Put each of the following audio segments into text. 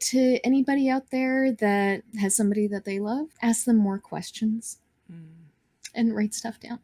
To anybody out there that has somebody that they love, ask them more questions and write stuff down.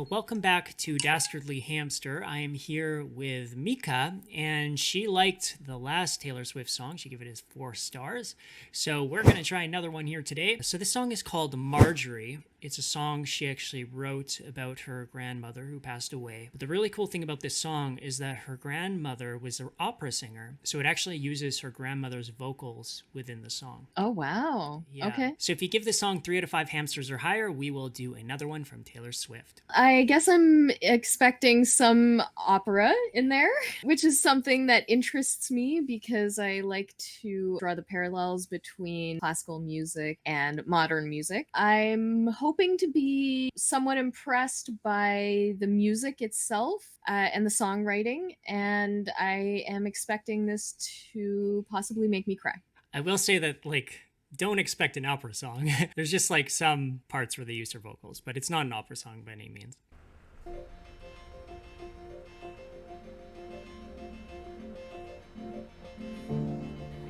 Welcome back to Dastardly Hamster. I am here with Mika, and she liked the last Taylor Swift song. She gave it as 4 stars. So we're going to try another one here today. So this song is called Marjorie. It's a song she actually wrote about her grandmother who passed away. But the really cool thing about this song is that her grandmother was an opera singer. So it actually uses her grandmother's vocals within the song. Oh, wow. Yeah. Okay. So if you give this song 3 out of 5 hamsters or higher, we will do another one from Taylor Swift. I guess I'm expecting some opera in there, which is something that interests me because I like to draw the parallels between classical music and modern music. I'm hoping to be somewhat impressed by the music itself and the songwriting, and I am expecting this to possibly make me cry. I will say that, like, don't expect an opera song. There's just like some parts where they use her vocals, but it's not an opera song by any means.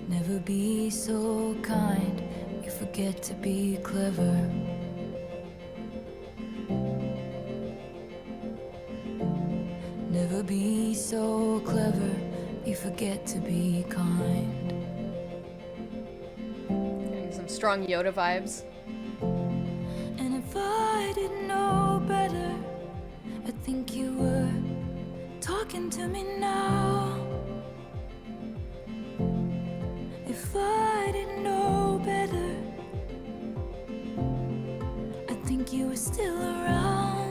Never be so kind, you forget to be clever. Never be so clever, you forget to be kind. Getting some strong Yoda vibes. And if I didn't know better, I think you were talking to me now. If I didn't know better, I think you were still around.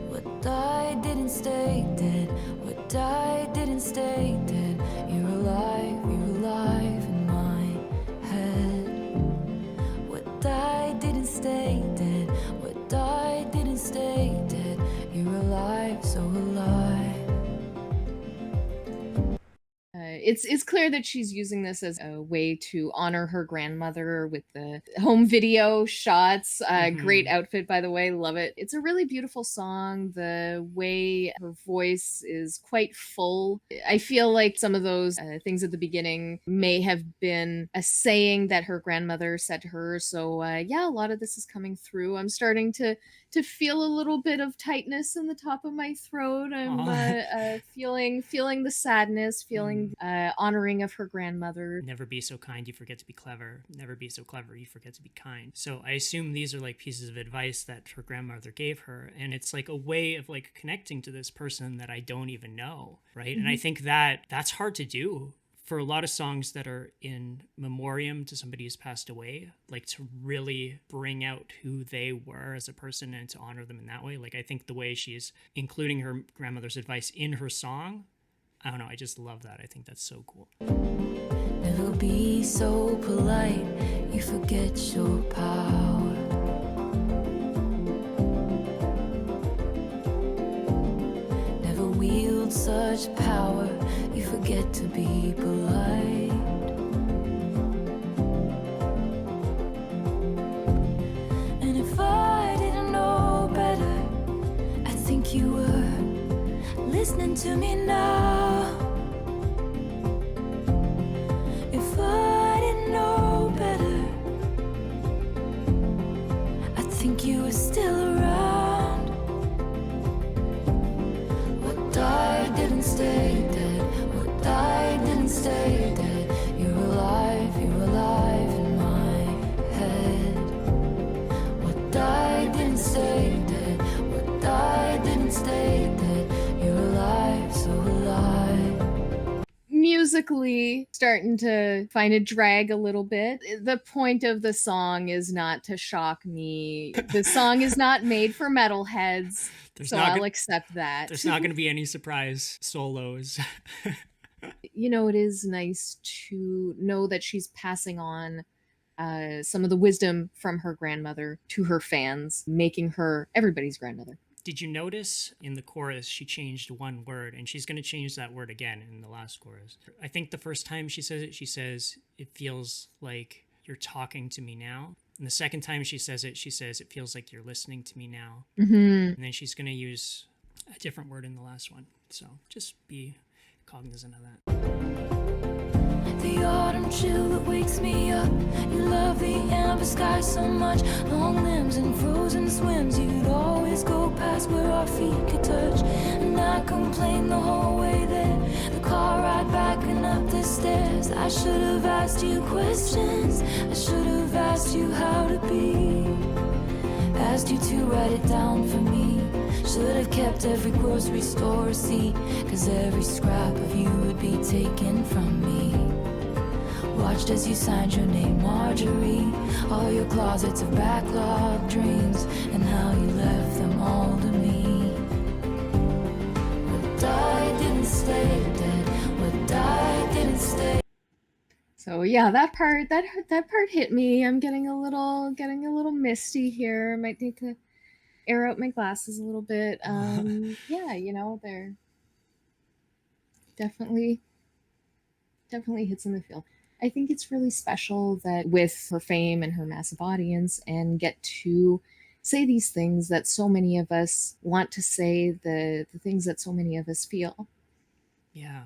What died didn't stay dead. What died didn't stay dead. You're alive in my head. What died didn't stay dead. What died didn't stay dead. You're alive, so alive. It's clear that she's using this as a way to honor her grandmother with the home video shots. Great outfit, by the way. Love it. It's a really beautiful song. The way her voice is quite full. I feel like some of those things at the beginning may have been a saying that her grandmother said to her. So yeah, a lot of this is coming through. I'm starting to feel a little bit of tightness in the top of my throat. I'm feeling the sadness, feeling honoring of her grandmother. Never be so kind, you forget to be clever. Never be so clever, you forget to be kind. So I assume these are like pieces of advice that her grandmother gave her, and it's like a way of like connecting to this person that I don't even know, right? Mm-hmm. And I think that that's hard to do for a lot of songs that are in memoriam to somebody who's passed away, like to really bring out who they were as a person and to honor them in that way. Like, I think the way she's including her grandmother's advice in her song, I don't know, I just love that. I think that's so cool. Never be so polite, you forget your power. Never wield such power, you forget to be polite. And if I didn't know better, I think you were listening to me now. If I didn't know better, I think you were still around. What died didn't stay dead. What died didn't stay dead. You're alive in my head. What died didn't stay dead. What died didn't stay dead. You're alive, so alive. Musically starting to find it drag a little bit. The point of the song is not to shock me. The song is not made for metalheads, so I'll accept that. There's not going to be any surprise solos. You know, it is nice to know that she's passing on some of the wisdom from her grandmother to her fans, making her everybody's grandmother. Did you notice in the chorus she changed one word, and she's going to change that word again in the last chorus? I think the first time she says it, she says, "It feels like you're talking to me now." And the second time she says, "It feels like you're listening to me now." Mm-hmm. And then she's going to use a different word in the last one. So just be cognizant of that. warm chill that wakes me up. You love the amber sky so much. Long limbs and frozen swims. You'd always go past where our feet could touch. And I complained the whole way there. The car ride back and up the stairs. I should have asked you questions. I should have asked you how to be. Asked you to write it down for me. Should have kept every grocery store receipt, 'cause every scrap of you would be taken from me. Watched as you signed your name, Marjorie. All your closets of backlog dreams, and how you left them all to me. What died didn't stay dead. What died didn't stay. So yeah, that part hit me. I'm getting a little misty here. Might need to air out my glasses a little bit. Yeah, you know, they're definitely hits in the field. I think it's really special that with her fame and her massive audience, and get to say these things that so many of us want to say, the things that so many of us feel. Yeah.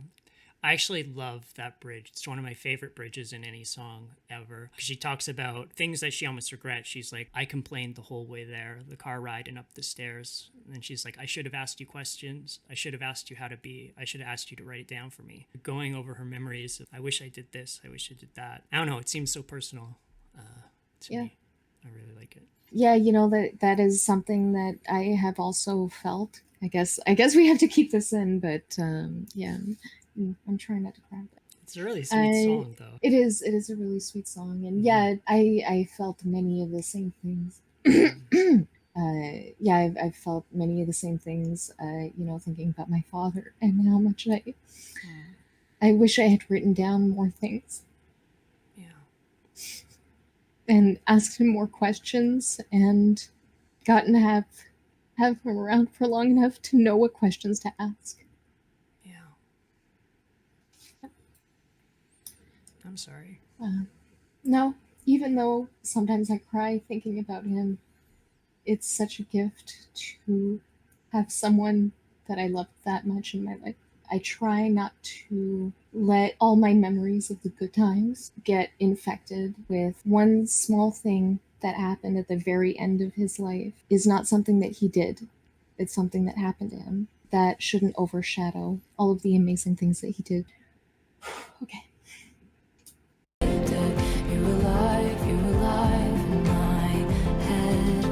I actually love that bridge. It's one of my favorite bridges in any song ever. She talks about things that she almost regrets. She's like, I complained the whole way there, the car ride and up the stairs. And then she's like, I should have asked you questions. I should have asked you how to be. I should have asked you to write it down for me. Going over her memories of, I wish I did this. I wish I did that. I don't know. It seems so personal to me. I really like it. Yeah, you know, that is something that I have also felt. I guess we have to keep this in, but yeah. I'm trying not to cry. It's a really sweet song, though. It is a really sweet song, and yeah, I felt many of the same things. Yeah, I've felt many of the same things. You know, thinking about my father and how much I wish I had written down more things. Yeah. And asked him more questions, and gotten to have him around for long enough to know what questions to ask. I'm sorry. No, even though sometimes I cry thinking about him, it's such a gift to have someone that I love that much in my life. I try not to let all my memories of the good times get infected with one small thing that happened at the very end of his life. Is not something that he did. It's something that happened to him that shouldn't overshadow all of the amazing things that he did. Okay. You're alive in my head.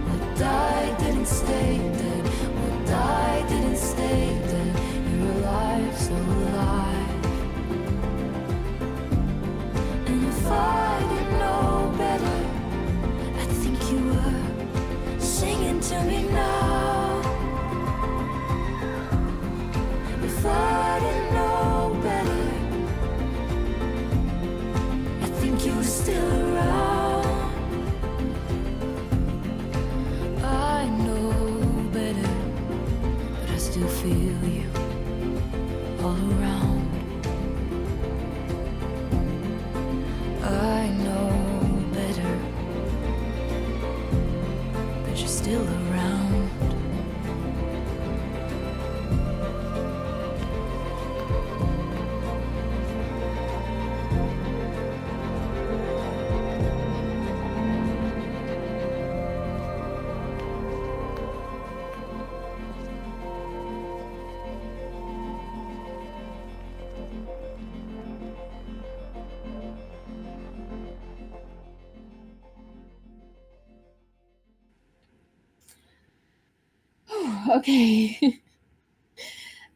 What died didn't stay dead. What died didn't stay dead. You're alive, so alive. And if I didn't know better, I think you were singing to me now. If I didn't know better, you were still around. I know better, but I still feel you all around. I know better, but you're still around. Okay.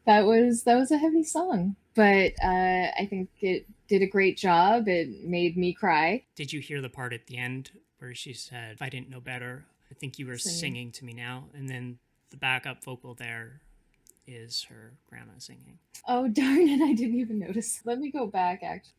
that was a heavy song, but I think it did a great job. It made me cry. Did you hear the part at the end where she said, if I didn't know better, I think you were singing to me now? And then the backup vocal there is her grandma singing. Oh, darn it, I didn't even notice. Let me go back, actually.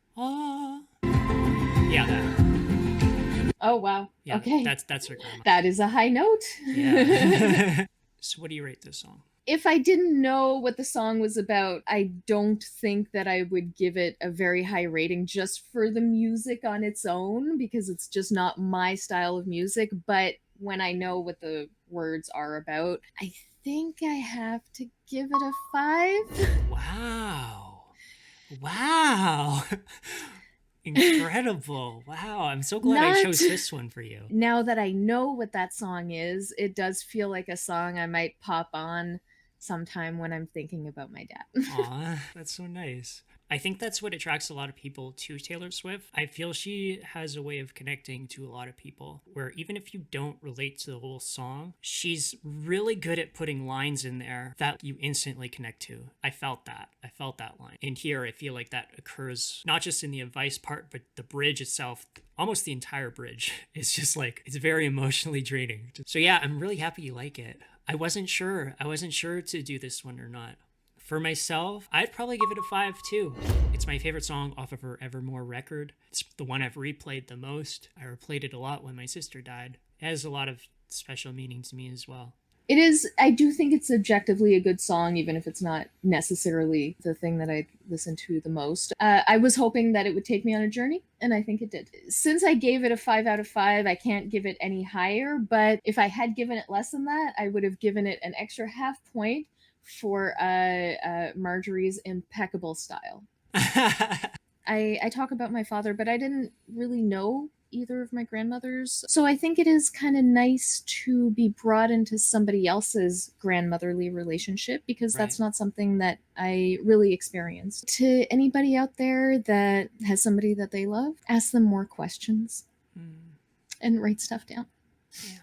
Yeah, that. Oh, wow. Yeah, okay. That's her grandma. That is a high note. Yeah. So what do you rate this song? If I didn't know what the song was about, I don't think that I would give it a very high rating just for the music on its own, because it's just not my style of music. But when I know what the words are about, I think I have to give it a 5. Wow. Wow. Incredible. Wow. I'm so glad I chose this one for you. Now that I know what that song is, it does feel like a song I might pop on sometime when I'm thinking about my dad. Aw, that's so nice. I think that's what attracts a lot of people to Taylor Swift. I feel she has a way of connecting to a lot of people where even if you don't relate to the whole song, she's really good at putting lines in there that you instantly connect to. I felt that. I felt that line. And here I feel like that occurs not just in the advice part, but the bridge itself. Almost the entire bridge is just like, it's very emotionally draining. So yeah, I'm really happy you like it. I wasn't sure to do this one or not. For myself, I'd probably give it a 5 too. It's my favorite song off of her Evermore record. It's the one I've replayed the most. I replayed it a lot when my sister died. It has a lot of special meaning to me as well. It is, I do think it's objectively a good song, even if it's not necessarily the thing that I listen to the most. I was hoping that it would take me on a journey, and I think it did. Since I gave it a 5 out of 5, I can't give it any higher, but if I had given it less than that, I would have given it an extra half point for Marjorie's impeccable style. I talk about my father, but I didn't really know either of my grandmothers. So I think it is kind of nice to be brought into somebody else's grandmotherly relationship, because that's not something that I really experienced. To anybody out there that has somebody that they love, ask them more questions and write stuff down. Yeah.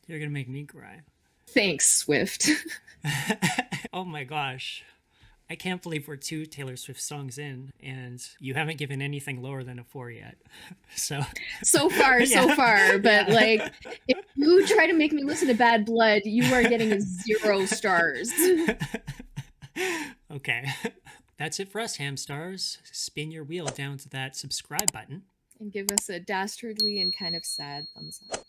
You're going to make me cry. Thanks, Swift. Oh my gosh. I can't believe we're 2 Taylor Swift songs in and you haven't given anything lower than a 4 yet. So far, but like, if you try to make me listen to Bad Blood, you are getting 0 stars. Okay. That's it for us, Hamstars. Spin your wheel down to that subscribe button. And give us a dastardly and kind of sad thumbs up.